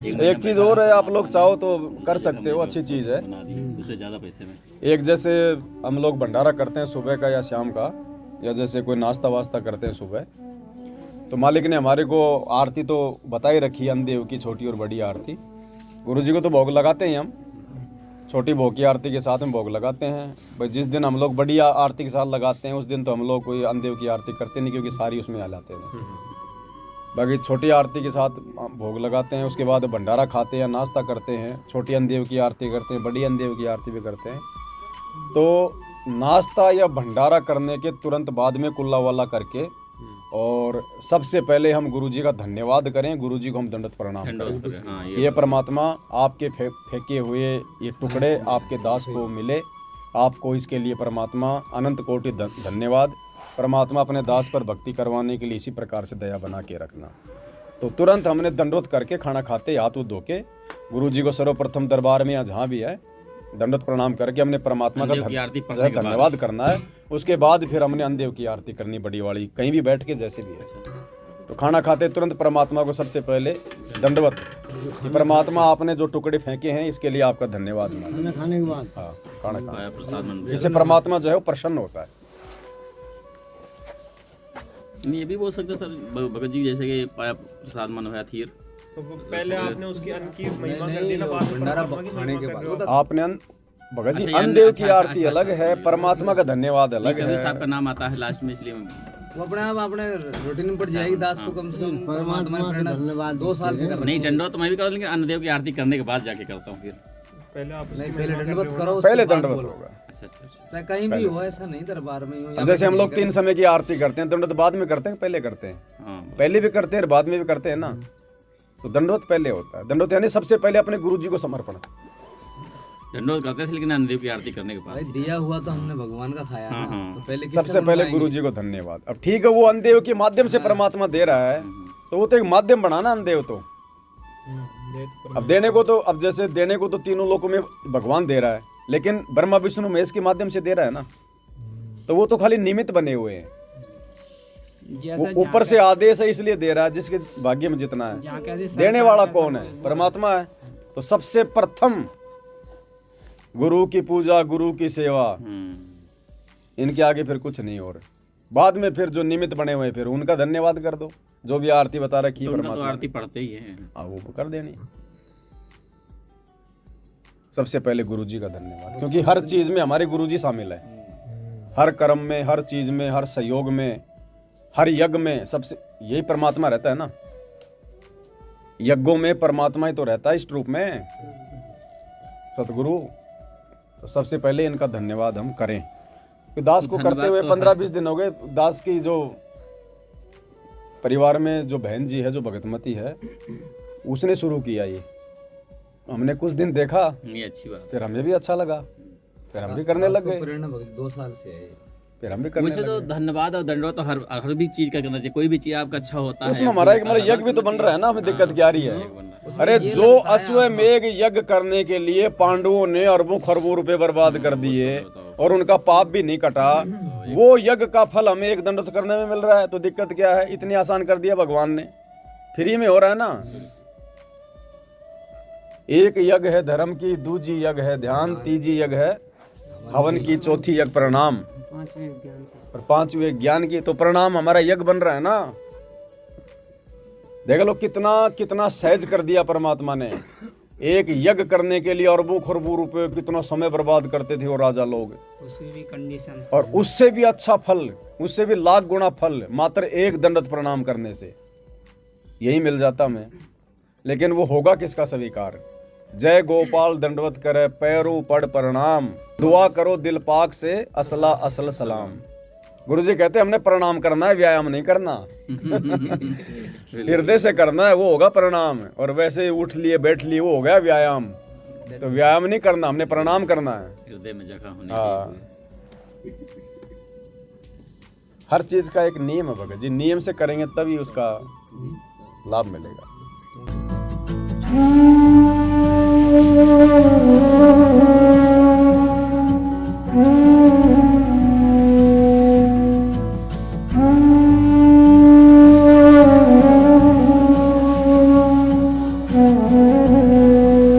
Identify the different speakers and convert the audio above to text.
Speaker 1: एक चीज़ और है, आप लोग चाहो तो कर सकते हो, अच्छी चीज़ है।
Speaker 2: उससे ज़्यादा पैसे में
Speaker 1: एक जैसे हम लोग भंडारा करते हैं सुबह का या शाम का, या जैसे कोई नाश्ता वास्ता करते हैं सुबह, तो मालिक ने हमारे को आरती तो बता ही रखी है, अंधेव की छोटी और बड़ी आरती। गुरु जी को तो भोग लगाते हैं हम, छोटी भोग की आरती के साथ में भोग लगाते हैं भाई। जिस दिन हम लोग बड़ी आरती के साथ लगाते हैं उस दिन तो हम लोग कोई अंधेव की आरती करते नहीं, क्योंकि सारी उसमें आ जाते हैं। बाकी छोटी आरती के साथ भोग लगाते हैं, उसके बाद भंडारा खाते हैं, नाश्ता करते हैं, छोटी अंधेव की आरती करते हैं, बड़ी अंधेव की आरती भी करते हैं। तो नाश्ता या भंडारा करने के तुरंत बाद में कुल्ला वाला करके, और सबसे पहले हम गुरुजी का धन्यवाद करें, गुरुजी को हम दंडवत प्रणाम करें।
Speaker 2: हाँ,
Speaker 1: ये परमात्मा आपके फेंके हुए ये टुकड़े आपके दास को मिले, आपको इसके लिए परमात्मा अनंत कोटि धन्यवाद। परमात्मा अपने दास पर भक्ति करवाने के लिए इसी प्रकार से दया बना के रखना। तो तुरंत हमने दंडवत करके खाना खाते हाथ वो धो के गुरुजी को सर्वप्रथम दरबार में या जहाँ भी है दंडवत प्रणाम करके हमने परमात्मा का धन्यवाद करना है। उसके बाद फिर हमने अंधेव की आरती करनी, बड़ी वाली, कहीं भी बैठ के जैसे भी है। तो खाना खाते तुरंत परमात्मा को सबसे पहले दंडवत, कि परमात्मा आपने जो टुकड़े फेंके हैं इसके लिए आपका धन्यवाद।
Speaker 3: खाने के बाद
Speaker 1: हाँ, खाना खाना, जिससे परमात्मा जो है वो प्रसन्न होता है।
Speaker 2: ये भी बोल सकते सर भगत जी, जैसे कि पाया प्रसाद मन हुआ थीर,
Speaker 4: तो पहले आपने उसकी अन्न की महिमा कर दी ना, बाद में परमात्मा की महिमा कर रहे हो।
Speaker 1: आपने भगत जी अंधेव की आरती अलग है, परमात्मा का धन्यवाद अलग है।
Speaker 2: साहब का नाम आता है लास्ट में, इसलिए
Speaker 3: वो अपने आप अपने रूटीन में पड़ जाएगी। दास को कम से कम परमात्मा का धन्यवाद 2 साल से कर
Speaker 2: नहीं, दंडवत तो मैं भी कर, लेकिन अन्नदेव की आरती करने के बाद जाके करता हूँ। फिर
Speaker 4: पहले आप
Speaker 3: नहीं, पहले दंडवत करो,
Speaker 1: पहले दंडवत होगा।
Speaker 2: अच्छा अच्छा अच्छा।
Speaker 3: चाहे कहीं भी हो, ऐसा नहीं दरबार में हो।
Speaker 1: जैसे हम लोग 3 समय की आरती करते हैं, दंडवत बाद में करते हैं, पहले करते हैं।
Speaker 2: हाँ,
Speaker 1: पहले भी करते हैं और बाद में भी करते हैं ना। तो दंडवत पहले होता है। दंडवत यानी सबसे पहले अपने गुरु जी को समर्पण।
Speaker 2: दंडवत करते थे, लेकिन अन्नदेव की आरती करने के बाद
Speaker 3: भाई दिया हुआ तो हमने भगवान का खाया ना, तो पहले
Speaker 1: सबसे पहले गुरु जी को धन्यवाद। अब ठीक है, वो अंधेव के माध्यम से परमात्मा दे रहा है, तो वो तो एक माध्यम बनाना अंधेव तो। अब देने को तो, अब जैसे देने को तो तीनों लोकों में भगवान दे रहा है, लेकिन ब्रह्मा विष्णु महेश के माध्यम से दे रहा है ना, तो वो तो खाली निमित्त बने हुए हैं। वो ऊपर से आदेश है इसलिए दे रहा है, जिसके भाग्य में जितना है। देने वाला कौन है? परमात्मा है। तो सबसे प्रथम गुरु की पूजा, गुरु की सेवा, इनके आगे फिर कुछ नहीं हो रहा। बाद में फिर जो निमित्त बने हुए फिर उनका धन्यवाद कर दो, जो भी आरती बता रखी है परमात्मा।
Speaker 2: तो आरती पढ़ते ही है,
Speaker 1: वो कर देनी। सबसे पहले गुरुजी का धन्यवाद, क्योंकि हर चीज में हमारे गुरुजी शामिल है। हर कर्म में, हर चीज में, हर सहयोग में, हर यज्ञ में सबसे यही परमात्मा रहता है ना। यज्ञों में परमात्मा ही तो रहता है इस रूप में, सतगुरु। तो सबसे पहले इनका धन्यवाद हम करें। दास को करते हुए 15-20 दिन हो गए। दास की जो परिवार में जो बहन जी है, जो भगतमती है, उसने शुरू किया ये। हमने कुछ दिन देखा,
Speaker 2: ये अच्छी बात।
Speaker 1: फिर हमें भी अच्छा लगा, फिर हम भी करने लग गए।
Speaker 3: 2 साल से है,
Speaker 1: फिर हम भी करने
Speaker 2: वैसे तो धन्यवाद और दंडवत तो हर भी चीज का करना चाहिए। कोई भी चीज आपका अच्छा होता है,
Speaker 1: उसमें हमारा यज्ञ भी तो बन रहा है ना। हमें दिक्कत क्या आ रही है? अरे जो अश्वमेघ यज्ञ करने के लिए पांडवों ने अरबों खरबों रुपए बर्बाद कर दिए और उनका पाप भी नहीं कटा, वो यज्ञ का फल हमें एक दंडवत करने में मिल रहा है। तो दिक्कत क्या है? इतनी आसान कर दिया भगवान ने, फ्री में हो रहा है ना। एक यज्ञ है धर्म की, दूजी यज्ञ है ध्यान, तीजी यज्ञ है हवन की, चौथी यज्ञ प्रणाम, और 5वें ज्ञान की। तो प्रणाम हमारा यज्ञ बन रहा है ना। देख लो कितना कितना सहज कर दिया परमात्मा ने। एक यज्ञ करने के लिए अरबों खरबों रुपए कितना समय बर्बाद करते थे वो राजा लोग,
Speaker 5: उसकी भी कंडीशन,
Speaker 1: और उससे भी अच्छा फल, उससे भी लाख गुना फल मात्र एक दंडवत प्रणाम करने से यही मिल जाता हमें। लेकिन वो होगा किसका स्वीकार? जय गोपाल दंडवत करे पैरों पड़ प्रणाम, दुआ करो दिल पाक से असला असल सलाम। गुरुजी कहते हैं हमने प्रणाम करना है, व्यायाम नहीं करना। हृदय से करना है, वो होगा प्रणाम। और वैसे उठ लिए बैठ लिए वो हो गया व्यायाम। तो व्यायाम नहीं करना, हमने प्रणाम करना है।
Speaker 2: हृदय में जगह होनी
Speaker 1: हाँ,
Speaker 2: चाहिए।
Speaker 1: हर चीज का एक नियम है भगत जी, नियम से करेंगे तभी उसका लाभ मिलेगा।
Speaker 3: है।